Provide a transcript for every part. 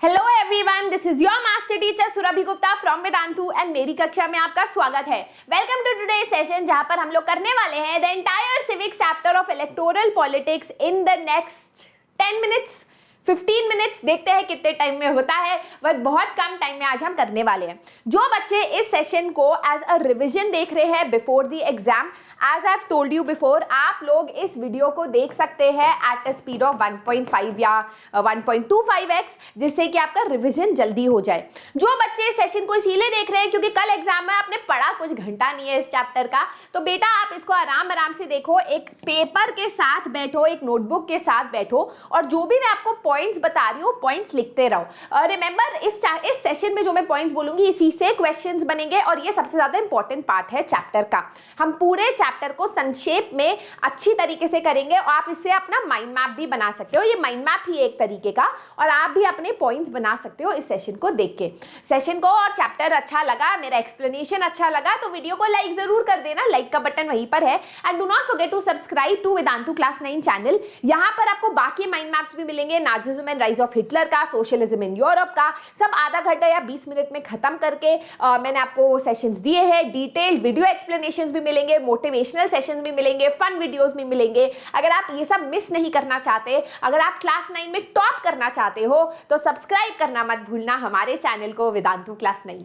Hello everyone, this is your master teacher Surabhi Gupta from Vedantu and मेरी कक्षा में आपका स्वागत है। वेलकम टू टुडे सेशन, जहां पर हम लोग करने वाले हैं the entire civic chapter of electoral politics in the next 10 minutes 15 minutes. देखते हैं कितने टाइम में होता है, बट बहुत कम टाइम में आज हम करने वाले हैं। जो बच्चे इस सेशन को एज अ रिविजन देख रहे हैं before the exam, as I have told you before, आप लोग इस वीडियो को देख सकते हैं एट अ स्पीड ऑफ 1.5 या 1.25x, जिससे कि आपका रिविजन जल्दी हो जाए। जो बच्चे इस सेशन को इसीलिए देख रहे हैं क्योंकि कल एग्जाम में आपने पढ़ा कुछ घंटा नहीं है इस चैप्टर का, तो बेटा आप इसको आराम आराम से देखो, एक पेपर के साथ बैठो, एक नोटबुक के साथ बैठो, और जो भी मैं आपको पॉइंट्स बता रही हूँ पॉइंट्स लिखते रहो। रिमेंबर, इस सेशन में जो मैं पॉइंट्स बोलूंगी इसी से क्वेश्चंस बनेंगे, और ये सबसे ज्यादा इंपॉर्टेंट पार्ट है चैप्टर का। हम पूरे चैप्टर को संक्षेप में अच्छी तरीके से करेंगे, और आप इससे अपना माइंड मैप भी बना सकते हो। ये माइंड मैप ही एक तरीके का, और आप भी अपने पॉइंट्स बना सकते हो इस सेशन को देख के। सेशन को और चैप्टर अच्छा लगा, मेरा एक्सप्लेनेशन अच्छा लगा, तो वीडियो को लाइक जरूर कर देना, लाइक का बटन वहीं पर है। And do not forget to subscribe to Vedantu class 9 channel. यहाँ पर आपको बाकी माइंड मैप्स भी मिलेंगे, Nazism and rise of Hitler का, सोशलिज्म इन यूरोप का, सब आधा घंटा या 20 मिनट में खत्म करके मैंने आपको सेशंस दिए हैं। डिटेल्ड वीडियो एक्सप्लेनेशंस भी मिलेंगे, मोटिवेशनल सेशंस भी मिलेंगे, फन वीडियोस भी मिलेंगे। अगर आप ये सब मिस नहीं करना चाहते, अगर आप क्लास 9 में टॉप करना चाहते हो, तो सब्सक्राइब करना मत भूलना हमारे चैनल को, वेदांतु क्लास 9।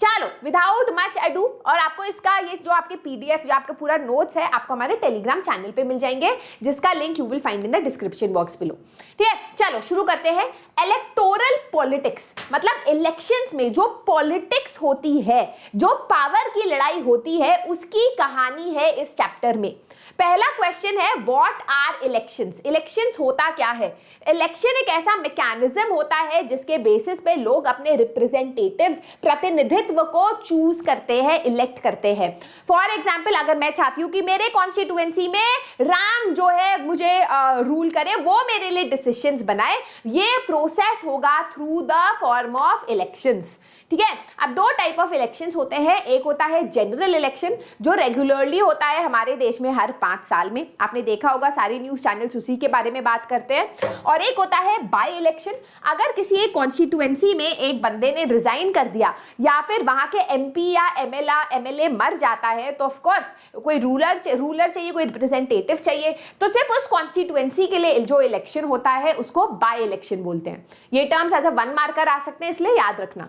चलो, विदाउट मच अडू, और आपको इसका ये जो आपके पीडीएफ, जो आपका पूरा नोट्स है, आपको हमारे टेलीग्राम चैनल पे मिल जाएंगे, जिसका link you will find in the description box below. ठीक है, चलो शुरू करते हैं। इलेक्टोरल पॉलिटिक्स मतलब इलेक्शंस में जो पॉलिटिक्स होती है, जो पावर की लड़ाई होती है, उसकी कहानी है इस चैप्टर में। पहला क्वेश्चन है, व्हाट आर इलेक्शंस? इलेक्शंस होता क्या है? इलेक्शन एक ऐसा मैकेनिज्म होता है जिसके बेसिस पे लोग अपने रिप्रेजेंटेटिव्स, प्रतिनिधित्व को चूज करते हैं, इलेक्ट करते हैं। फॉर एग्जाम्पल, अगर मैं चाहती हूँ कि मेरे कॉन्स्टिट्यूएंसी में राम जो है मुझे रूल करे, वो मेरे लिए डिसीजंस बनाए, ये प्रोसेस होगा through the form of elections. ठीक है, अब दो टाइप ऑफ इलेक्शंस होते हैं। एक होता है जनरल इलेक्शन, जो रेगुलरली होता है हमारे देश में हर 5 साल में, आपने देखा होगा सारे न्यूज चैनल्स उसी के बारे में बात करते हैं। और एक होता है बाय इलेक्शन, अगर किसी एक कॉन्स्टिट्यूएंसी में एक बंदे ने रिजाइन कर दिया, या फिर वहां के एमपी या एमएलए मर जाता है, तो ऑफ कोर्स कोई रूलर चाहिए, कोई रिप्रेजेंटेटिव चाहिए, तो सिर्फ उस कॉन्स्टिट्यूएंसी के लिए जो इलेक्शन होता है उसको बाय इलेक्शन बोलते हैं। ये टर्म्स एज अ 1 मार्कर आ सकते हैं, इसलिए याद रखना।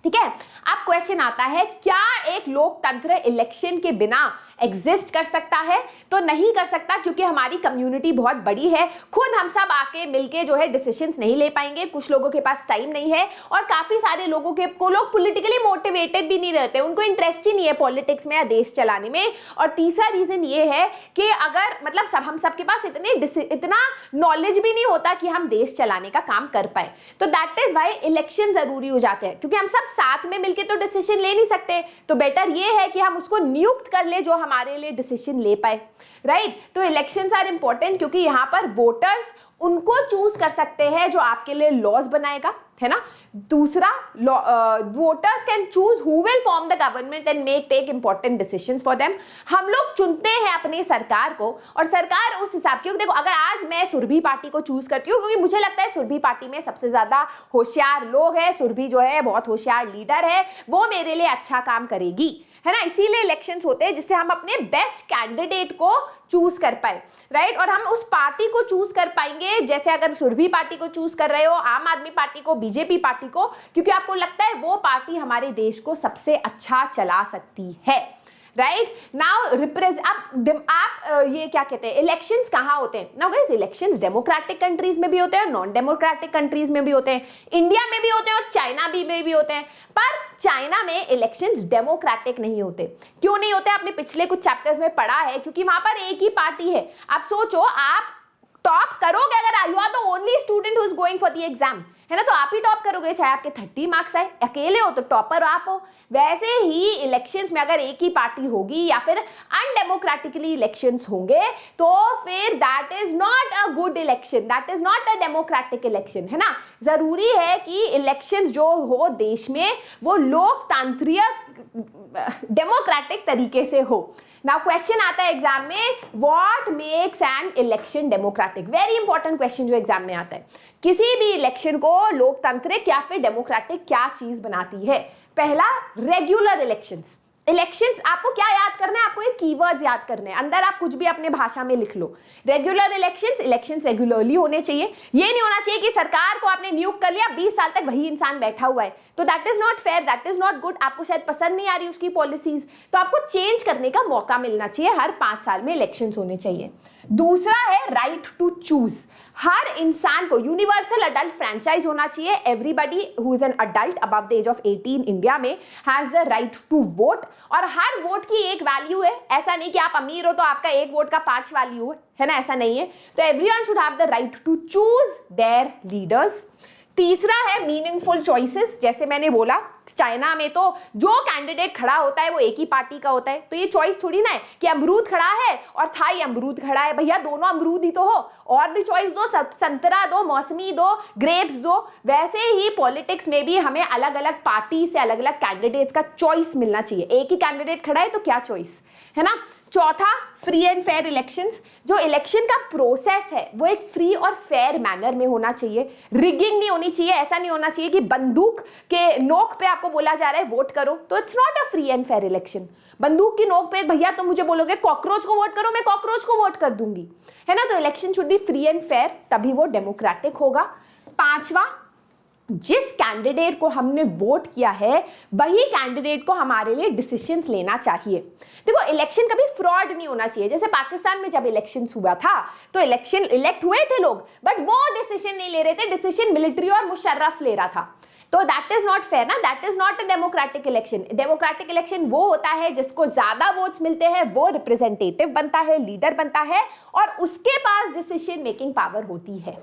ठीक है, अब क्वेश्चन आता है, क्या एक लोकतंत्र इलेक्शन के बिना एग्जिस्ट कर सकता है? तो नहीं कर सकता, क्योंकि हमारी कम्युनिटी बहुत बड़ी है, खुद हम सब आके मिलके जो है डिसीजंस नहीं ले पाएंगे, कुछ लोगों के पास टाइम नहीं है, और काफी सारे लोगों को लोग पॉलिटिकली मोटिवेटेड भी नहीं रहते, उनको इंटरेस्ट ही नहीं है पॉलिटिक्स में या देश चलाने में। और तीसरा रीजन ये है कि अगर मतलब हम सबके पास इतना नॉलेज भी नहीं होता कि हम देश चलाने का काम कर पाए, तो दैट इज व्हाई इलेक्शन जरूरी हो जाते हैं, क्योंकि हम सब साथ में मिलके तो डिसीजन ले नहीं सकते। तो बेटर ये है कि हम उसको नियुक्त कर ले जो हमारे लिए डिसीजन ले पाए, राइट? तो इलेक्शंस आर इंपॉर्टेंट, क्योंकि यहाँ पर वोटर्स उनको चूज कर सकते हैं जो आपके लिए लॉज बनाएगा, है ना। दूसरा, voters can choose who will form the government and take important decisions for them. हम लोग चुनते हैं अपनी सरकार को, और सरकार उस हिसाब से, देखो अगर आज मैं सुरभि पार्टी को चूज करती हूँ, क्योंकि मुझे लगता है सुरभि पार्टी में सबसे ज्यादा होशियार लोग हैं, सुरभि जो है बहुत होशियार लीडर है, वो मेरे लिए अच्छा काम करेगी, है ना। इसीलिए इलेक्शंस होते हैं, जिससे हम अपने बेस्ट कैंडिडेट को चूज कर पाए, राइट। और हम उस पार्टी को चूज कर पाएंगे, जैसे अगर सुरभि पार्टी को चूज कर रहे हो, आम आदमी पार्टी को, बीजेपी पार्टी को, क्योंकि आपको लगता है वो पार्टी हमारे देश को सबसे अच्छा चला सकती है, राइट। नाउ आप ये क्या कहते हैं, इलेक्शंस कहाँ होते हैं? Now guys, elections democratic countries में भी होते हैं, नॉन डेमोक्रेटिक कंट्रीज में भी होते हैं, इंडिया में भी होते हैं और चाइना में भी होते हैं। पर चाइना में इलेक्शंस डेमोक्रेटिक नहीं होते। क्यों नहीं होते? आपने पिछले कुछ चैप्टर्स में पढ़ा है, क्योंकि वहां पर एक ही पार्टी है। आप सोचो, आप टॉप करोगे, अगर you are the only student who is going for the exam, है ना, तो आप ही टॉप करोगे, चाहे आपके 30 मार्क्स आए, अकेले हो तो टॉपर आप हो। वैसे ही इलेक्शंस में अगर एक ही पार्टी होगी या फिर अनडेमोक्रेटिकली इलेक्शंस होंगे, तो फिर that is not a good election, that is not a democratic election, है ना। जरूरी है कि इलेक्शंस जो हो देश में वो लोकतांत्रिक डेमोक्रेटिक तरीके से हो, नाउ क्वेश्चन आता है एग्जाम में, what makes an election democratic? Very important question जो एग्जाम में आता है, किसी भी इलेक्शन को लोकतांत्रिक या फिर डेमोक्रेटिक क्या चीज बनाती है? पहला, रेगुलर इलेक्शंस। इलेक्शंस आपको क्या याद करना है? आपको ये कीवर्ड्स याद करने हैं, अंदर आप कुछ भी अपने भाषा में लिख लो। रेगुलर इलेक्शंस, इलेक्शंस रेगुलरली होने चाहिए। ये नहीं होना चाहिए कि सरकार को आपने नियुक्त कर लिया, 20 साल तक वही इंसान बैठा हुआ है, तो that is not fair, that is not good. आपको शायद पसंद नहीं आ रही उसकी पॉलिसीज, तो आपको चेंज करने का मौका मिलना चाहिए। हर 5 साल में इलेक्शंस होने चाहिए। दूसरा है राइट टू चूज। हर इंसान को यूनिवर्सल अडल्ट फ्रेंचाइज होना चाहिए। Everybody who is an adult above the age of 18 India में has the right to vote, और हर वोट की एक वैल्यू है। ऐसा नहीं कि आप अमीर हो तो आपका एक वोट का 5 वैल्यू है ना, ऐसा नहीं है। तो everyone should have the right to choose their leaders. तीसरा है मीनिंगफुल चॉइसेस। जैसे मैंने बोला, चाइना में तो जो कैंडिडेट खड़ा होता है वो एक ही पार्टी का होता है, तो ये चॉइस थोड़ी ना है कि अमरूद खड़ा है और थाई अमरूद खड़ा है, भैया दोनों अमरूद ही तो हो, और भी चॉइस दो, संतरा दो, मौसमी दो, ग्रेप्स दो। वैसे ही पॉलिटिक्स में भी हमें अलग अलग पार्टी से अलग अलग कैंडिडेट्स का चॉइस मिलना चाहिए। एक ही कैंडिडेट खड़ा है तो क्या चॉइस, है ना। चौथा, फ्री एंड फेयर इलेक्शंस। जो इलेक्शन का प्रोसेस है वो एक फ्री और फेयर मैनर में होना चाहिए। रिगिंग नहीं होनी चाहिए। ऐसा नहीं होना चाहिए कि बंदूक के नोक पे आपको बोला जा रहा है वोट करो, तो it's not a free and fair election. बंदूक की नोक पे भैया तुम मुझे बोलोगे कॉकरोच को वोट करो, मैं कॉकरोच को वोट कर दूंगी, है ना। तो election should be free and fair, तभी वो डेमोक्रेटिक होगा। पांचवा, जिस कैंडिडेट को हमने वोट किया है वही कैंडिडेट को हमारे लिए डिसीजंस लेना चाहिए। देखो, इलेक्शन कभी फ्रॉड नहीं होना चाहिए। जैसे पाकिस्तान में जब इलेक्शन हुआ था तो इलेक्शन इलेक्ट हुए थे लोग, बट वो डिसीजन नहीं ले रहे थे, डिसीजन मिलिट्री और मुशर्रफ ले रहा था। तो दैट इज नॉट फेयर ना, that is not a democratic election. Democratic election वो होता है जिसको ज्यादा वोट्स मिलते हैं, वो रिप्रेजेंटेटिव बनता है, लीडर बनता है, और उसके पास डिसीजन मेकिंग पावर होती है।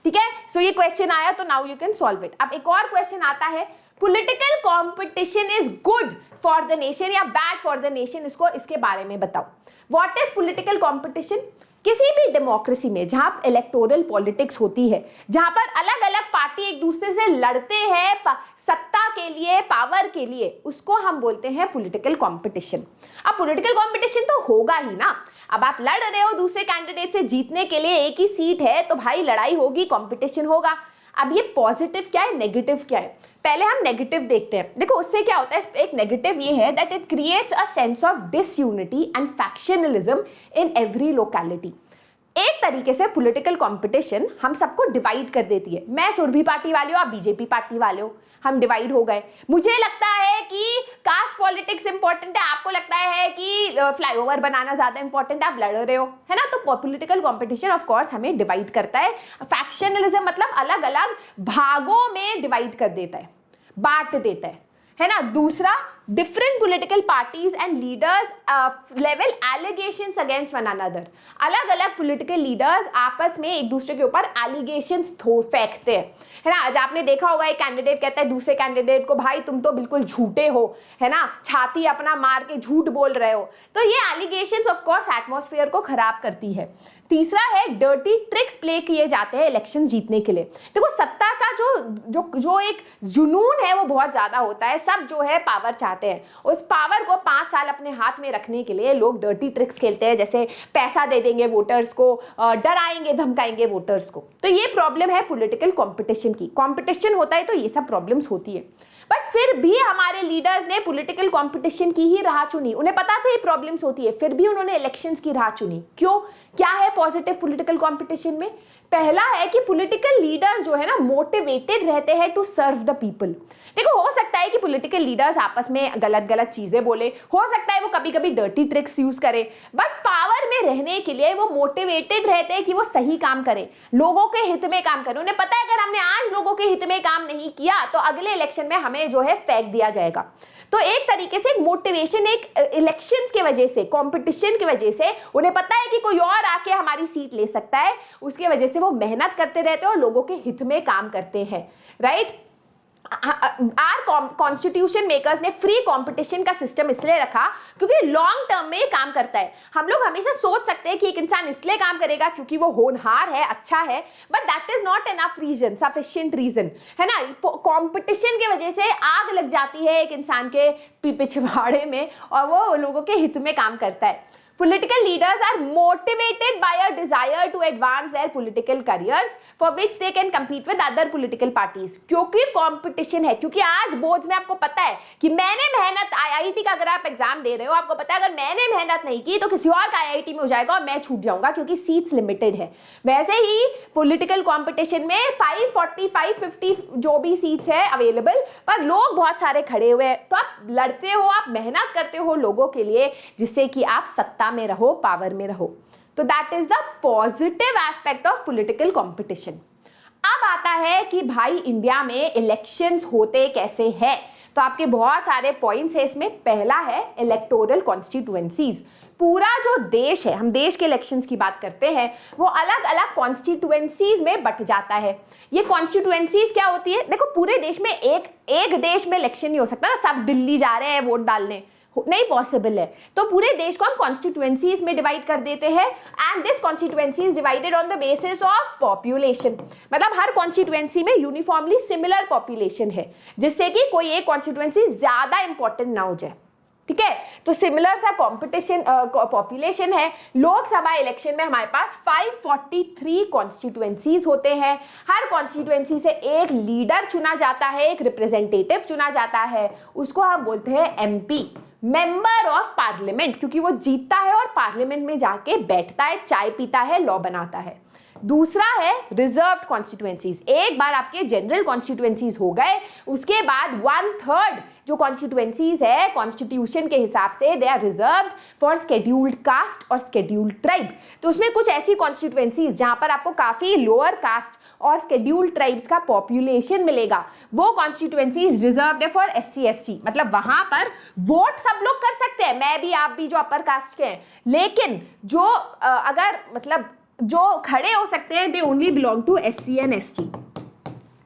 ठीक है, सो ये क्वेश्चन आया तो now you can solve it. अब एक और क्वेश्चन आता है, political competition is good for the nation या बैड फॉर द नेशन? इसके बारे में बताओ। What is political competition? किसी भी डेमोक्रेसी में जहां इलेक्टोरल पॉलिटिक्स होती है, जहां पर अलग अलग पार्टी एक दूसरे से लड़ते हैं सत्ता के लिए, पावर के लिए, उसको हम बोलते हैं पॉलिटिकल कंपटीशन। अब पॉलिटिकल कंपटीशन तो होगा ही ना। अब आप लड़ रहे हो दूसरे कैंडिडेट से जीतने के लिए, एक ही सीट है, तो भाई लड़ाई होगी, कंपटीशन होगा। अब ये पॉजिटिव क्या है, नेगेटिव क्या है? पहले हम नेगेटिव देखते हैं। देखो उससे क्या होता है, एक नेगेटिव ये है that it creates a sense of disunity and factionalism in every locality. एक तरीके से पॉलिटिकल कंपटीशन हम सबको डिवाइड कर देती है। मैं सुरभि पार्टी वाले हो, आप बीजेपी पार्टी वाले हो, हम डिवाइड हो गए। मुझे लगता है कि कास्ट पॉलिटिक्स इंपॉर्टेंट है, आपको लगता है कि फ्लाईओवर बनाना ज्यादा इंपॉर्टेंट है, आप लड़ रहे हो, है ना। तो पॉलिटिकल कंपटीशन ऑफ कोर्स हमें डिवाइड करता है। फैक्शनलिज्म मतलब अलग अलग भागों में डिवाइड कर देता है, बांट देता है ना। दूसरा, different political parties and leaders level allegations against one another. अलग अलग पॉलिटिकल लीडर्स आपस में एक दूसरे के ऊपर एलिगेशंस फेंकते हैं, है ना। आज आपने देखा होगा एक कैंडिडेट कहता है दूसरे कैंडिडेट को, भाई तुम तो बिल्कुल झूठे हो, है ना, छाती अपना मार के झूठ बोल रहे हो। तो ये एलिगेशंस ऑफ कोर्स एटमॉस्फेयर को खराब करती है। तीसरा है, डर्टी ट्रिक्स प्ले किए जाते हैं इलेक्शन जीतने के लिए। देखो सत्ता का जो एक जुनून है वो बहुत ज्यादा होता है। सब जो है पावर चाहते हैं, उस पावर को 5 साल अपने हाथ में रखने के लिए लोग डर्टी ट्रिक्स खेलते हैं, जैसे पैसा दे देंगे वोटर्स को, डराएंगे धमकाएंगे वोटर्स को। तो ये प्रॉब्लम है पॉलिटिकल कंपटीशन की। कंपटीशन होता है तो ये सब प्रॉब्लम्स होती है, बट फिर भी हमारे लीडर्स ने पॉलिटिकल कंपटीशन की ही राह चुनी। उन्हें पता था ये प्रॉब्लम्स होती है, फिर भी उन्होंने इलेक्शंस की राह चुनी। क्यों? क्या है पॉजिटिव पॉलिटिकल कंपटीशन में? पहला है कि पॉलिटिकल लीडर जो है ना मोटिवेटेड रहते हैं टू सर्व द पीपल। देखो हो सकता है कि पॉलिटिकल लीडर्स आपस में गलत गलत चीजें बोले, हो सकता है वो कभी कभी डर्टी ट्रिक्स यूज करे, बट पावर में रहने के लिए वो मोटिवेटेड रहते हैं कि वो सही काम करे, लोगों के हित में काम करे। उन्हें पता है अगर हमने आज लोगों के हित में काम नहीं किया तो अगले इलेक्शन में हमें जो है फेंक दिया जाएगा। तो एक तरीके से मोटिवेशन, एक इलेक्शंस की वजह से, कंपटीशन की वजह से उन्हें पता है कि कोई और आके हमारी सीट ले सकता है, उसके वजह से वो मेहनत करते रहते हैं और लोगों के हित में काम करते हैं, राइट। आर कॉन्स्टिट्यूशन मेकर्स ने फ्री कंपटीशन का सिस्टम इसलिए रखा क्योंकि लॉन्ग टर्म में ये काम करता है। हम लोग हमेशा सोच सकते हैं कि एक इंसान इसलिए काम करेगा क्योंकि वो होनहार है, अच्छा है, but that is not enough reason, sufficient reason, है ना। कंपटीशन की वजह से आग लग जाती है एक इंसान के पिछवाड़े में और वो लोगों के हित में काम करता है। Political leaders are motivated by a desire to advance their political careers for which they can compete with other political parties। क्योंकि कंपटीशन है, क्योंकि आज बोर्ड्स में आपको पता है कि मैंने मेहनत, आईआईटी का अगर आप एग्जाम दे रहे हो, आपको पता है अगर मैंने मेहनत नहीं की तो किसी और का आईआईटी में हो जाएगा और मैं छूट जाऊंगा क्योंकि सीट्स लिमिटेड है। वैसे ही पॉलिटिकल कंपटीशन में 540 550 जो भी सीट्स है अवेलेबल, पर लोग बहुत सारे खड़े हुए हैं, तो आप लड़ते हो, आप मेहनत करते हो लोगों के लिए जिससे कि आप सत्ता में रहो, पावर में रहो। तो that is the positive aspect of political competition. अब आता है कि भाई इंडिया में इलेक्शंस होते कैसे हैं, तो आपके बहुत सारे पॉइंट्स हैं इसमें। पहला है इलेक्टोरल कॉन्स्टिट्यूएंसीज। पूरा जो देश है, हम देश के इलेक्शंस की बात करते हैं, वो अलग अलग कॉन्स्टिट्यूएंसीज में बट जाता है। ये कॉन्स्टिट्यूएंसीज क्या होती है, देखो पूरे देश में एक देश में इलेक्शन नहीं हो सकता ना, सब दिल्ली जा रहे हैं वोट डालने, नहीं पॉसिबल है। तो पूरे देश को हम कॉन्स्टिट्यूएंसीज में डिवाइड कर देते हैं and this constituency is divided on the basis of population. मतलब हर कॉन्स्टिट्यूएंसी में यूनिफॉर्मली सिमिलर पॉपुलेशन है, जिससे कि कोई एक कॉन्स्टिट्यूएंसी ज्यादा इंपॉर्टेंट ना हो जाए, ठीक है। तो सिमिलर सा कॉम्पिटिशन पॉपुलेशन है। लोकसभा इलेक्शन में हमारे पास 543 कॉन्स्टिट्यूएंसीज होते हैं। हर कॉन्स्टिट्यूएंसी से एक लीडर चुना जाता है, एक रिप्रेजेंटेटिव चुना जाता है, उसको हम बोलते हैं एमपी, मेंबर ऑफ पार्लियामेंट, क्योंकि वो जीतता है और पार्लियामेंट में जाके बैठता है, चाय पीता है, लॉ बनाता है। दूसरा है रिजर्व्ड कॉन्स्टिट्यूएंसीज। एक बार आपके जनरल कॉन्स्टिट्यूएंसीज हो गए, उसके बाद 1/3 जो कॉन्स्टिट्यूएंसीज है कॉन्स्टिट्यूशन के हिसाब से they are reserved for scheduled caste और शेड्यूल्ड ट्राइब। तो उसमें कुछ ऐसी कॉन्स्टिट्यूएंसीज जहां पर आपको काफी लोअर कास्ट और शेड्यूल्ड ट्राइब्स का पॉपुलेशन मिलेगा, वो कॉन्स्टिट्यूएंसीज रिजर्व्ड है फॉर SC ST। मतलब वहां पर वोट सब लोग कर सकते हैं, मैं भी, आप भी, जो अपर कास्ट के हैं, लेकिन जो अगर मतलब जो खड़े हो सकते हैं they only belong to SC and ST,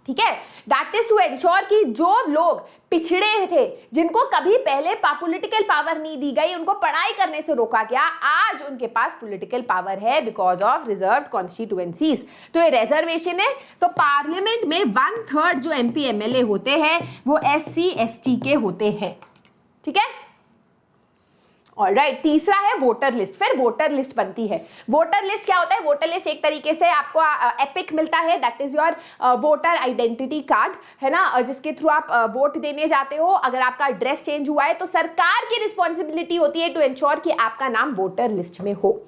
ठीक है। दैट इज टू एंश्योर कि जो लोग पिछड़े थे, जिनको कभी पहले पॉलिटिकल पावर नहीं दी गई, उनको पढ़ाई करने से रोका गया, आज उनके पास पॉलिटिकल पावर है बिकॉज ऑफ रिजर्व्ड कॉन्स्टिट्यूएंसीज। तो ये रिजर्वेशन है। तो पार्लियामेंट में 1/3 जो MP MLA होते हैं वो SC ST के होते हैं, ठीक है। ऑलराइट, तीसरा है वोटर लिस्ट। फिर वोटर लिस्ट बनती है। वोटर लिस्ट क्या होता है? वोटर लिस्ट एक तरीके से आपको एपिक मिलता है, that is your voter identity card, है ना, जिसके थ्रू आप वोट देने जाते हो। अगर आपका एड्रेस चेंज हुआ है तो सरकार की रिस्पॉन्सिबिलिटी होती है टू एंश्योर कि आपका नाम वोटर लिस्ट में हो।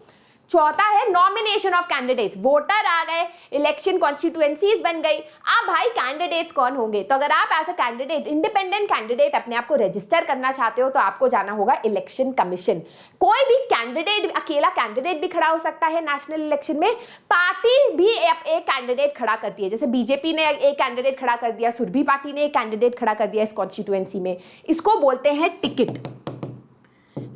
चौथा है नॉमिनेशन ऑफ कैंडिडेट्स। वोटर आ गए, इलेक्शन कॉन्स्टिट्यूएंसीज बन गई, अब भाई कैंडिडेट्स कौन होंगे? तो अगर आप as a candidate, independent candidate अपने आप को रजिस्टर करना चाहते हो तो आपको जाना होगा इलेक्शन कमीशन। कोई भी कैंडिडेट, अकेला कैंडिडेट भी खड़ा हो सकता है नेशनल इलेक्शन में, पार्टी भी एक कैंडिडेट खड़ा करती है। जैसे बीजेपी ने एक कैंडिडेट खड़ा कर दिया, सुरभि पार्टी ने एक कैंडिडेट खड़ा कर दिया इस कॉन्स्टिट्यूएंसी में। इसको बोलते हैं टिकट,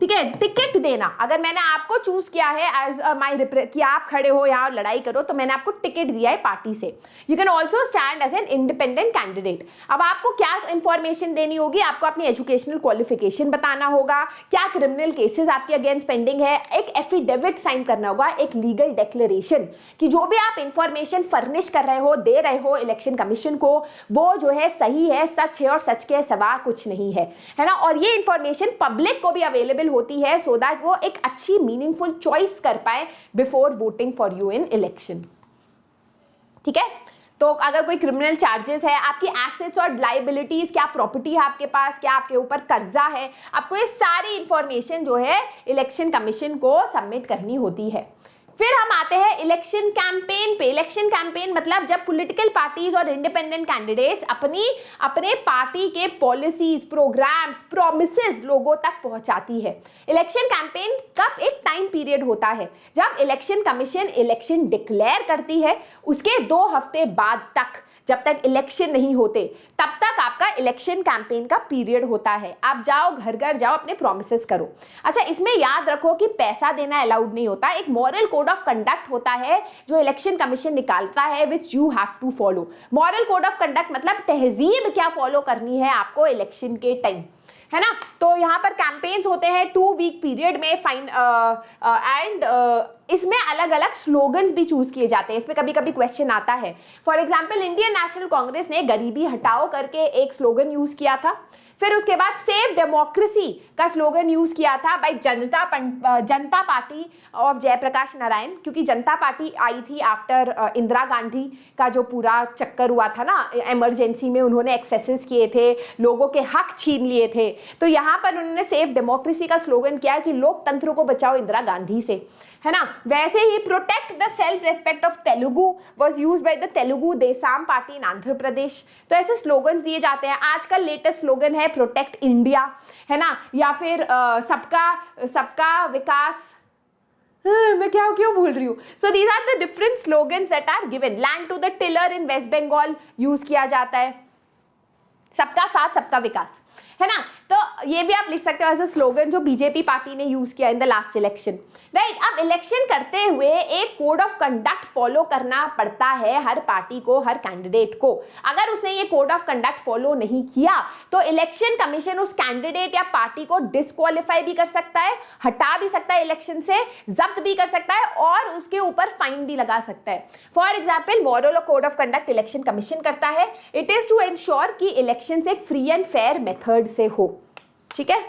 ठीक है। टिकट देना, अगर मैंने आपको चूज किया है एज माई कि आप खड़े हो यहाँ लड़ाई करो, तो मैंने आपको टिकट दिया है पार्टी से। You can also stand as an independent candidate. अब आपको क्या इंफॉर्मेशन देनी होगी? आपको अपनी एजुकेशनल क्वालिफिकेशन बताना होगा, क्या क्रिमिनल केसेस आपके अगेंस्ट पेंडिंग है, एक एफिडेविट साइन करना होगा, एक लीगल डिक्लेरेशन कि जो भी आप इंफॉर्मेशन फर्निश कर रहे हो, दे रहे हो इलेक्शन कमीशन को, वो जो है सही है, सच है और सच के सिवा कुछ नहीं है, है ना। और ये इंफॉर्मेशन पब्लिक को भी अवेलेबल होती है सो दैट वो एक अच्छी मीनिंगफुल चॉइस कर पाए before voting for you in election, ठीक है। तो अगर कोई क्रिमिनल चार्जेस है, आपकी एसेट्स और लायबिलिटीज, क्या प्रॉपर्टी है आपके पास, क्या आपके ऊपर कर्जा है, आपको ये सारी इंफॉर्मेशन जो है इलेक्शन कमीशन को सबमिट करनी होती है। फिर हम आते हैं इलेक्शन कैंपेन पे। इलेक्शन कैंपेन मतलब जब पॉलिटिकल पार्टीज और इंडिपेंडेंट कैंडिडेट्स अपने पार्टी के पॉलिसीज, प्रोग्राम्स, प्रॉमिसेस लोगों तक पहुंचाती है। इलेक्शन कैंपेन का एक टाइम पीरियड होता है जब इलेक्शन कमीशन इलेक्शन डिक्लेयर करती है, उसके 2 हफ्ते बाद तक, जब तक इलेक्शन नहीं होते तब तक आपका इलेक्शन कैंपेन का पीरियड होता है। आप जाओ, घर घर जाओ, अपने प्रॉमिसेस करो। अच्छा, इसमें याद रखो कि पैसा देना अलाउड नहीं होता। एक moral code code of conduct होता है जो इलेक्शन कमीशन निकालता है, which you have to follow. Moral code of conduct मतलब तहजीब क्या फॉलो करनी है आपको इलेक्शन के टाइम, है ना। तो यहाँ पर कैंपेन्स होते हैं 2 वीक पीरियड में इसमें अलग अलग स्लोगन्स भी चूज किए जाते हैं। इसमें कभी कभी क्वेश्चन आता है। For example Indian national Congress ने गरीबी हटाओ करके एक स्लोगन यूज किया था। फिर उसके बाद सेव डेमोक्रेसी का स्लोगन यूज किया था bye Janata party of Jayaprakash Narayan, क्योंकि जनता पार्टी आई थी आफ्टर इंदिरा गांधी का जो पूरा चक्कर हुआ था ना, इमरजेंसी में उन्होंने एक्सेसेस किए थे, लोगों के हक छीन लिए थे। तो यहाँ पर उन्होंने सेव डेमोक्रेसी का स्लोगन किया कि लोकतंत्र को बचाओ इंदिरा गांधी से, है ना। वैसे ही protect the self respect of Telugu was used by the Telugu Desam Party in Andhra Pradesh. तो ऐसे स्लोगन्स दिए जाते हैं। आजकल लेटेस्ट स्लोगन है प्रोटेक्ट इंडिया, है ना, या फिर सबका विकास, मैं क्यों भूल रही हूँ। So these are the different slogans that are given. Land to the tiller in West Bengal use किया जाता है, सबका साथ सबका विकास, है ना। तो ये भी आप लिख सकते हो एज अ स्लोगन जो बीजेपी पार्टी ने यूज किया in the last election, right. अब इलेक्शन करते हुए एक कोड ऑफ कंडक्ट फॉलो करना पड़ता है हर पार्टी को, हर कैंडिडेट को। अगर उसने ये कोड ऑफ कंडक्ट फॉलो नहीं किया तो इलेक्शन कमीशन उस कैंडिडेट या पार्टी को डिस्क्वालीफाई भी कर सकता है, हटा भी सकता है इलेक्शन से, जब्त भी कर सकता है और उसके ऊपर फाइन भी लगा सकता है। For example moral code of conduct election commission करता है। इट इज टू एंश्योर कि इलेक्शन एक फ्री एंड फेयर मेथड से हो, ठीक है।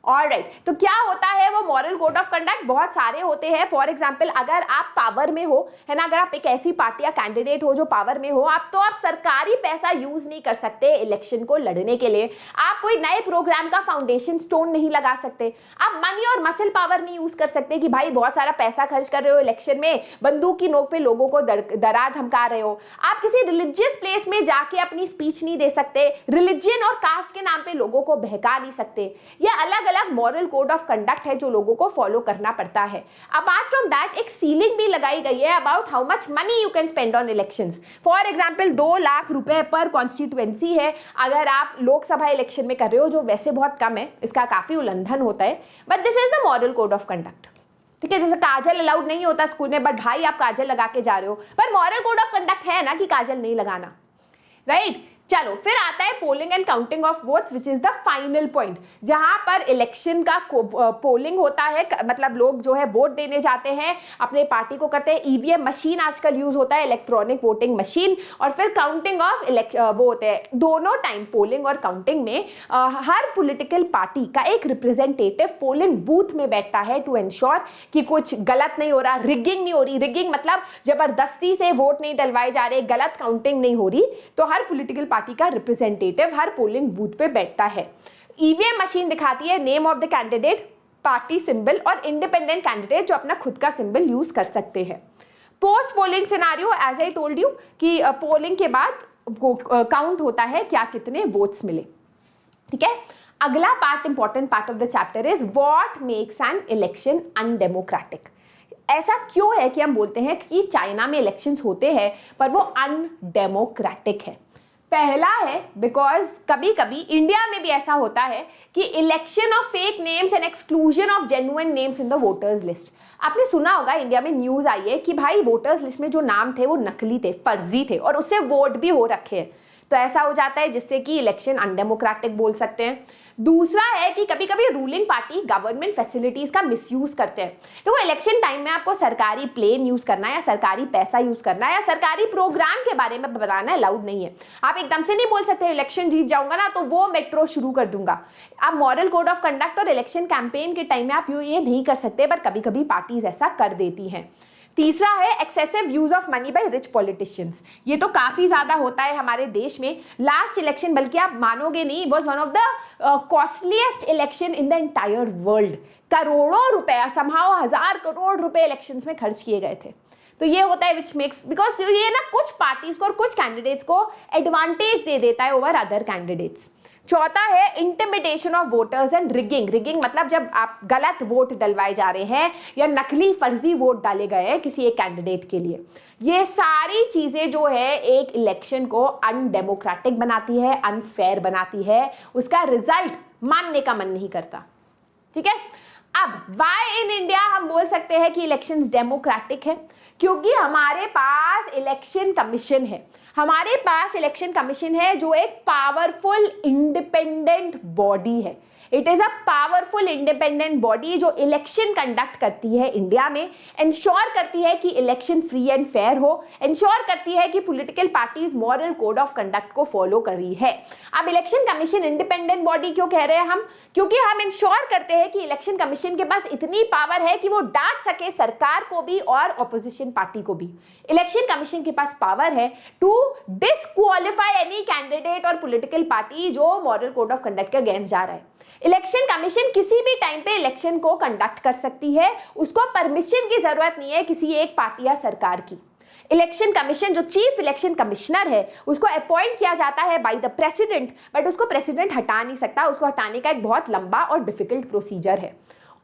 ऑलराइट, तो क्या होता है वो मॉरल कोड ऑफ कंडक्ट? बहुत सारे होते हैं। फॉर एग्जांपल अगर आप पावर में हो, है ना, अगर आप एक ऐसी पार्टी या कैंडिडेट हो जो पावर में हो, आप सरकारी पैसा यूज नहीं कर सकते इलेक्शन को लड़ने के लिए। आप कोई नए प्रोग्राम का फाउंडेशन स्टोन नहीं लगा सकते। आप मनी और मसल पावर नहीं यूज कर सकते कि भाई बहुत सारा पैसा खर्च कर रहे हो इलेक्शन में, बंदूक की नोक पे लोगों को डरा धमका रहे हो। आप किसी रिलीजियस प्लेस में जाके अपनी स्पीच नहीं दे सकते, रिलीजन और कास्ट के नाम पे लोगों को बहका नहीं सकते। ये अलग अलग मॉरल कोड ऑफ कंडक्ट है जो लोगों को फॉलो करना पड़ता है। अपार्ट फ्रॉम दैट एक सीलिंग भी लगाई गई है about how much money you can spend on elections. For example 2 lakh रुपए पर कॉन्स्टिट्यूएंसी है अगर आप लोकसभा इलेक्शन में कर रहे हो, जो वैसे बहुत कम है, इसका काफी उल्लंघन होता है, but this is the moral code of conduct. ठीक है, जैसे काजल अलाउड नहीं होता स्कूल में, बट भाई आप काजल लगा के जा रहे हो, पर मॉरल कोड ऑफ कंडक्ट है ना कि काजल नहीं लगाना, राइट। चलो फिर आता है polling and counting of votes which is the final point, जहां पर इलेक्शन का पोलिंग होता है, मतलब लोग जो है वोट देने जाते हैं, अपने पार्टी को करते हैं। ईवीएम मशीन आजकल यूज होता है, इलेक्ट्रॉनिक वोटिंग मशीन, और फिर काउंटिंग ऑफ वो होते हैं। दोनों टाइम पोलिंग और काउंटिंग में हर पॉलिटिकल पार्टी का एक रिप्रेजेंटेटिव पोलिंग बूथ में बैठता है टू एंश्योर कि कुछ गलत नहीं हो रहा, रिगिंग नहीं हो रही। रिगिंग मतलब जबरदस्ती से वोट नहीं डलवाए जा रहे, गलत काउंटिंग नहीं हो रही। तो हर पॉलिटिकल पार्टी का रिप्रेजेंटेटिव हर पोलिंग बूथ पे बैठता है। ईवीएम मशीन दिखाती है name of the candidate, party symbol, और इंडिपेंडेंट कैंडिडेट जो अपना खुद का सिंबल यूज कर सकते हैं। Post polling scenario, as I told you कि पोलिंग के बाद काउंट होता है क्या कितने वोट्स मिले, ठीक है। अगला part, important part of the chapter is what makes an election undemocratic. ऐसा क्यों है कि हम बोलते हैं कि चाइना में इलेक्शंस होते हैं पर वो अनडेमोक्रेटिक है? पहला है बिकॉज कभी कभी इंडिया में भी ऐसा होता है कि election of fake names and exclusion of genuine names in the voters list. आपने सुना होगा इंडिया में न्यूज आई है कि भाई वोटर्स लिस्ट में जो नाम थे वो नकली थे, फर्जी थे, और उससे वोट भी हो रखे हैं। तो ऐसा हो जाता है जिससे कि इलेक्शन अनडेमोक्रेटिक बोल सकते हैं। दूसरा है कि कभी कभी रूलिंग पार्टी गवर्नमेंट फैसिलिटीज का मिसयूज करते हैं। तो वो इलेक्शन टाइम में आपको सरकारी प्लेन यूज करना है या सरकारी पैसा यूज करना है या सरकारी प्रोग्राम के बारे में बताना अलाउड नहीं है। आप एकदम से नहीं बोल सकते इलेक्शन जीत जाऊंगा ना तो वो मेट्रो शुरू कर दूंगा। आप मॉरल कोड ऑफ कंडक्ट और इलेक्शन कैंपेन के टाइम में आप ये नहीं कर सकते, पर कभी कभी पार्टीज ऐसा कर देती हैं। तीसरा है excessive use of money by rich politicians. ये तो काफी ज्यादा होता है हमारे देश में। लास्ट इलेक्शन, बल्कि आप मानोगे नहीं, was one of the costliest election in the entire world. करोड़ों रुपया, समहाउ 1000 करोड़ रुपए इलेक्शंस में खर्च किए गए थे। तो ये होता है विच मेक्स, बिकॉज ये ना कुछ पार्टीज को और कुछ कैंडिडेट्स को एडवांटेज दे देता है ओवर अदर कैंडिडेट्स। चौथा है intimidation of voters and rigging. Rigging मतलब जब आप गलत वोट डलवाए जा रहे हैं या नकली फर्जी वोट डाले गए हैं किसी एक कैंडिडेट के लिए। ये सारी चीजें जो है एक इलेक्शन को अनडेमोक्रेटिक बनाती है, अनफेयर बनाती है, उसका रिजल्ट मानने का मन नहीं करता, ठीक है। अब वाई इन इंडिया हम बोल सकते हैं कि इलेक्शंस डेमोक्रेटिक है, क्योंकि हमारे पास इलेक्शन कमीशन है। हमारे पास इलेक्शन कमीशन है जो एक पावरफुल इंडिपेंडेंट बॉडी है। It is a powerful independent body जो इलेक्शन कंडक्ट करती है इंडिया में, इंश्योर करती है कि इलेक्शन फ्री एंड फेयर हो, इंश्योर करती है कि political parties moral code of conduct को फॉलो कर रही है। अब इलेक्शन कमीशन इंडिपेंडेंट बॉडी क्यों कह रहे हैं हम? क्योंकि हम इंश्योर करते हैं कि इलेक्शन कमीशन के पास इतनी पावर है कि वो डांट सके सरकार को भी और ऑपोजिशन पार्टी को भी। इलेक्शन कमीशन के पास पावर है टू डिस्क्वालीफाई एनी कैंडिडेट और पॉलिटिकल पार्टी जो मॉरल कोड ऑफ कंडक्ट के अगेंस्ट जा रहा है। इलेक्शन कमीशन किसी भी टाइम पे इलेक्शन को कंडक्ट कर सकती है, उसको परमिशन की जरूरत नहीं है किसी एक पार्टी या सरकार की। इलेक्शन कमीशन जो चीफ इलेक्शन कमिश्नर है उसको अपॉइंट किया जाता है बाय द प्रेसिडेंट, बट उसको प्रेसिडेंट हटा नहीं सकता, उसको हटाने का एक बहुत लंबा और डिफिकल्ट प्रोसीजर है।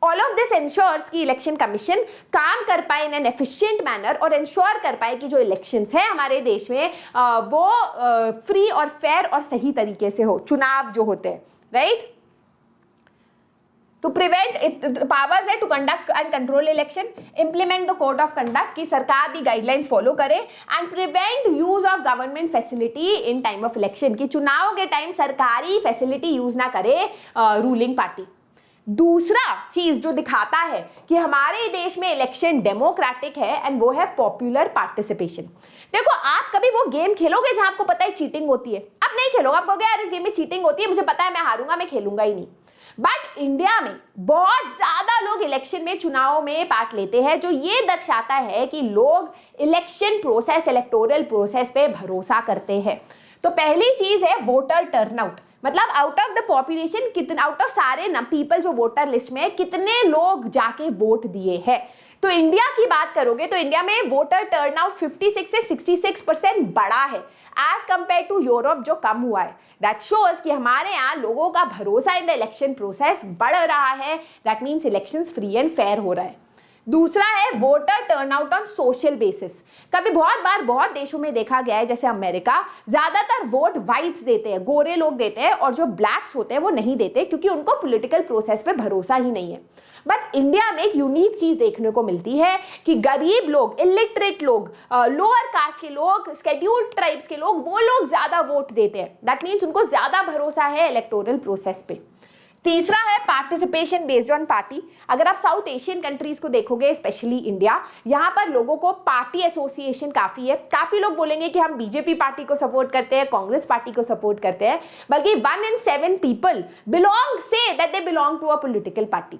ऑल ऑफ दिस इंश्योर्स कि इलेक्शन कमीशन काम कर पाए इन एन एफिशिएंट मैनर और इंश्योर कर पाए कि जो इलेक्शंस है हमारे देश में वो फ्री और फेयर और सही तरीके से हो, चुनाव जो होते हैं, राइट। टू प्रिवेंट पावर्स है to conduct and control election, implement the code of conduct कि सरकार भी गाइडलाइंस फॉलो करे, and prevent use of government facility in time of election कि चुनाव के टाइम सरकारी फैसिलिटी यूज ना करे रूलिंग पार्टी। दूसरा चीज जो दिखाता है कि हमारे देश में इलेक्शन डेमोक्रेटिक है एंड वो है पॉपुलर पार्टिसिपेशन। देखो, आप कभी वो गेम खेलोगे जहां आपको पता है चीटिंग होती है? आप नहीं खेलोगे, आप कहोगे यार इस गेम में चीटिंग होती है, मुझे पता है मैं हारूंगा, मैं खेलूंगा ही नहीं। बट इंडिया में बहुत ज्यादा लोग इलेक्शन में, चुनाव में पार्ट लेते हैं, जो ये दर्शाता है कि लोग इलेक्शन प्रोसेस, इलेक्टोरल प्रोसेस पे भरोसा करते हैं। तो पहली चीज है वोटर टर्नआउट, मतलब आउट ऑफ द पॉपुलेशन कितने, आउट ऑफ सारे पीपल जो वोटर लिस्ट में कितने लोग जाके वोट दिए हैं। तो इंडिया की बात करोगे तो इंडिया में वोटर टर्नआउट 56 से 66% बढ़ा है एज कंपेयर टू यूरोप जो कम हुआ है। दैट शोज कि हमारे यहाँ लोगों का भरोसा इन द इलेक्शन प्रोसेस बढ़ रहा है। That means elections free and fair हो रहा है। दूसरा है voter turnout on social basis. कभी बहुत बार बहुत देशों में देखा गया है, जैसे अमेरिका, ज्यादातर वोट व्हाइट्स देते हैं, गोरे लोग देते हैं, और जो ब्लैक्स होते हैं वो नहीं देते क्योंकि उनको पॉलिटिकल प्रोसेस पे भरोसा ही नहीं है। बट इंडिया में एक यूनिक चीज देखने को मिलती है कि गरीब लोग, इलिटरेट लोग, लोअर कास्ट के लोग, शेड्यूल्ड ट्राइब्स के लोग, वो लोग ज्यादा वोट देते हैं। दैट मीन्स उनको ज्यादा भरोसा है इलेक्टोरल प्रोसेस पे। तीसरा है पार्टिसिपेशन बेस्ड ऑन पार्टी। अगर आप साउथ एशियन कंट्रीज को देखोगे, स्पेशली इंडिया, यहाँ पर लोगों को पार्टी एसोसिएशन काफी है। काफी लोग बोलेंगे कि हम बीजेपी पार्टी को सपोर्ट करते हैं, कांग्रेस पार्टी को सपोर्ट करते हैं, बल्कि 1 in 7 people belong, say that they belong to a political party.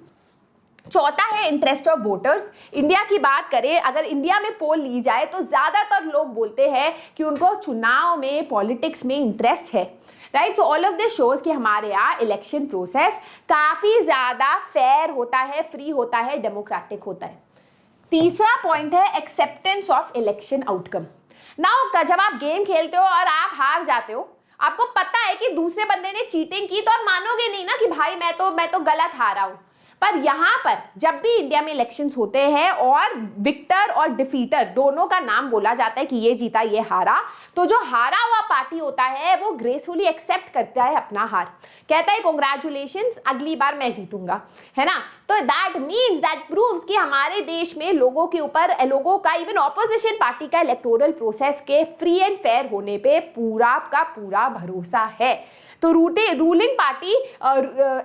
चौथा है इंटरेस्ट ऑफ वोटर्स। इंडिया की बात करें, अगर इंडिया में पोल ली जाए तो ज्यादातर लोग बोलते हैं कि उनको चुनाव में, पॉलिटिक्स में इंटरेस्ट है, right. So all of this shows कि हमारे यहाँ इलेक्शन प्रोसेस काफी ज्यादा फेयर होता है, फ्री होता है, डेमोक्रेटिक होता है। तीसरा पॉइंट है acceptance of election outcome. Now जब आप गेम खेलते हो और आप हार जाते हो, आपको पता है कि दूसरे बंदे ने चीटिंग की, तो आप मानोगे नहीं ना कि भाई मैं तो गलत हारा हूं। पर यहां पर जब भी इंडिया में इलेक्शंस होते हैं और विक्टर और डिफीटर दोनों का नाम बोला जाता है कि ये जीता ये हारा, तो जो हारा हुआ पार्टी होता है वो ग्रेसफुली एक्सेप्ट करता है अपना हार, कहता है कांग्रेचुलेशंस, अगली बार मैं जीतूंगा, है ना। तो दैट मीन्स, दैट प्रूव्स कि हमारे देश में लोगों के ऊपर, लोगों का, इवन ऑपोजिशन पार्टी का इलेक्टोरल प्रोसेस के फ्री एंड फेयर होने पे पूरा का पूरा भरोसा है। तो रूलिंग पार्टी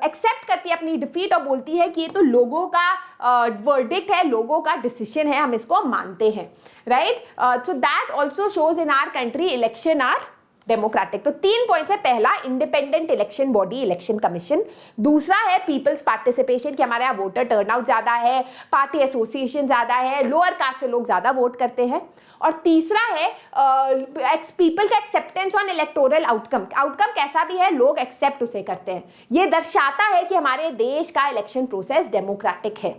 एक्सेप्ट करती है अपनी डिफीट और बोलती है कि ये तो लोगों का वर्डिक्ट है, लोगों का डिसीजन है, हम इसको मानते हैं, right. So that also shows in our country election are democratic. तो 3 पॉइंट्स है। पहला, independent election body, election commission. दूसरा है पीपल्स पार्टिसिपेशन, कि हमारे यहाँ वोटर टर्नआउट ज्यादा है, पार्टी एसोसिएशन ज्यादा है, लोअर कास्ट से लोग ज्यादा वोट करते हैं। और तीसरा है पीपल का acceptance on electoral outcome. Outcome कैसा भी है, लोग एक्सेप्ट उसे करते हैं। ये दर्शाता है कि हमारे देश का इलेक्शन प्रोसेस डेमोक्रेटिक है।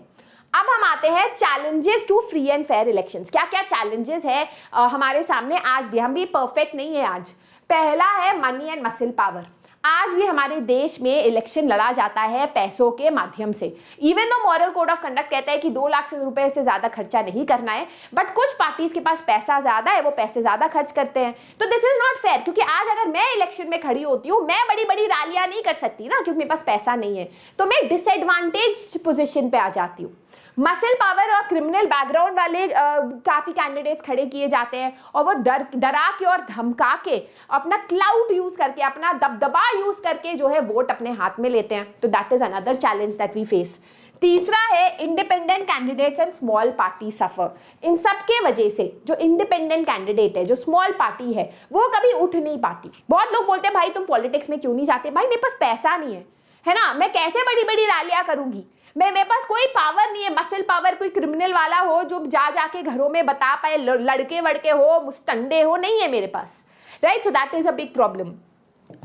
अब हम आते हैं challenges to free and fair elections. क्या क्या चैलेंजेस है हमारे सामने आज भी, हम भी परफेक्ट नहीं है आज। पहला है मनी एंड मसल पावर। आज भी हमारे देश में इलेक्शन लड़ा जाता है पैसों के माध्यम से। Even though moral code of conduct कहता है कि 2 लाख रुपए से ज्यादा खर्चा नहीं करना है, बट कुछ पार्टीज के पास पैसा ज्यादा है, वो पैसे ज्यादा खर्च करते हैं। तो दिस इज नॉट फेयर, क्योंकि आज अगर मैं इलेक्शन में खड़ी होती हूँ, मैं बड़ी बड़ी रैलियां नहीं कर सकती ना, क्योंकि मेरे पास पैसा नहीं है, तो मैं डिसएडवांटेज पोजिशन पे आ जाती हूँ। मसल पावर और क्रिमिनल बैकग्राउंड वाले काफी कैंडिडेट्स खड़े किए जाते हैं, और वो डरा के और धमका के अपना क्लाउड यूज करके, अपना दबदबा यूज करके जो है वोट अपने हाथ में लेते हैं। तो that is another challenge that we face. तीसरा है independent candidates and small party suffer. इन सब के वजह से जो इंडिपेंडेंट कैंडिडेट है, जो स्मॉल पार्टी है, वो कभी उठ नहीं पाती। बहुत लोग बोलते हैं भाई तुम पॉलिटिक्स में क्यों नहीं जाते? भाई मेरे पास पैसा नहीं है ना, मैं कैसे बड़ी बड़ी रैलियां करूंगी? मेरे पास कोई पावर नहीं है, मसल पावर कोई क्रिमिनल वाला हो जो जाके घरों में बता पाए, लड़के वड़के हो, मुस्तंडे हो, नहीं है मेरे पास, right? So that is a big problem.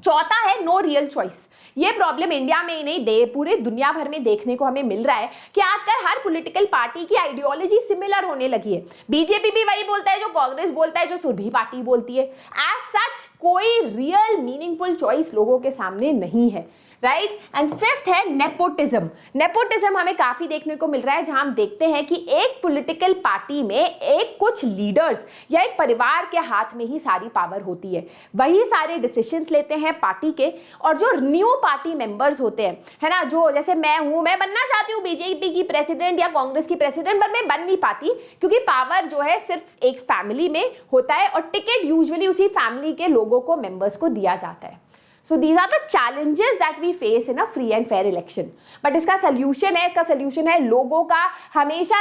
चौथा है नो रियल चॉइस। ये प्रॉब्लम इंडिया में ही नहीं, पूरे दुनिया भर में देखने को हमें मिल रहा है कि आजकल हर पॉलिटिकल पार्टी की आइडियोलॉजी सिमिलर होने लगी है। बीजेपी भी वही बोलता है जो कांग्रेस बोलता है, जो सुरभि पार्टी बोलती है। एज सच कोई रियल मीनिंगफुल चॉइस लोगों के सामने नहीं है, राइट? एंड फिफ्थ है नेपोटिज्म। नेपोटिज्म हमें काफी देखने को मिल रहा है, जहां हम देखते हैं कि एक पॉलिटिकल पार्टी में एक कुछ लीडर्स या एक परिवार के हाथ में ही सारी पावर होती है, वही सारे डिसीजंस लेते हैं पार्टी के। और जो न्यू पार्टी मेंबर्स होते हैं, है ना, जो जैसे मैं हूं, मैं बनना चाहती हूँ बीजेपी की प्रेसिडेंट या कांग्रेस की प्रेसिडेंट, पर मैं बन नहीं पाती, क्योंकि पावर जो है सिर्फ एक फैमिली में होता है और टिकट यूजुअली उसी फैमिली के लोगों को, मेंबर्स को दिया जाता है। So these are the challenges that we face in a free and fair election. But इसका solution है लोगों का हमेशा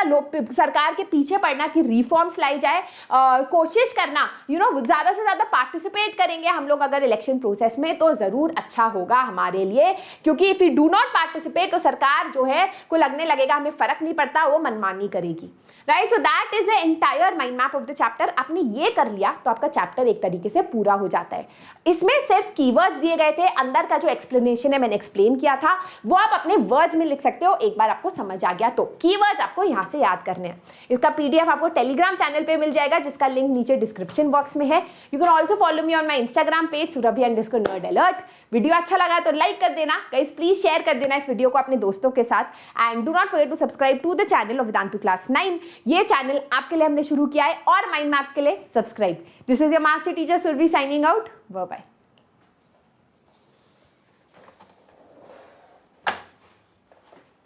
सरकार के पीछे पड़ना कि रिफॉर्म्स लाई जाए, कोशिश करना, ज़्यादा से ज़्यादा पार्टिसिपेट करेंगे हम लोग अगर इलेक्शन प्रोसेस में, तो ज़रूर अच्छा होगा हमारे लिए। क्योंकि if you do not participate, तो सरकार जो है को लगने लगेगा हमें फ़र्क नहीं पड़ता, वो मनमानी करेगी, right? So that is the entire mind map of the chapter. आपने ये कर लिया तो आपका चैप्टर एक तरीके से पूरा हो जाता है। इसमें सिर्फ कीवर्ड्स दिए गए थे, अंदर का जो एक्सप्लेनेशन है मैंने एक्सप्लेन किया था, वो आप अपने वर्ड्स में लिख सकते हो। एक बार आपको समझ आ गया तो कीवर्ड्स आपको यहाँ से याद करने हैं। इसका पीडीएफ आपको टेलीग्राम चैनल पे मिल जाएगा, जिसका लिंक नीचे डिस्क्रिप्शन बॉक्स में है। You can also follow me on my Instagram page surabhi_nerd alert। Video अच्छा लगा तो लाइक कर देना गाइस, प्लीज शेयर कर देना इस वीडियो को अपने दोस्तों के साथ, and do not forget to subscribe to the channel of Vedantu class 9। ये चैनल आपके लिए हमने शुरू किया है, और माइंड मैप्स के लिए subscribe. This is your master teacher Surabhi signing out. Bye bye.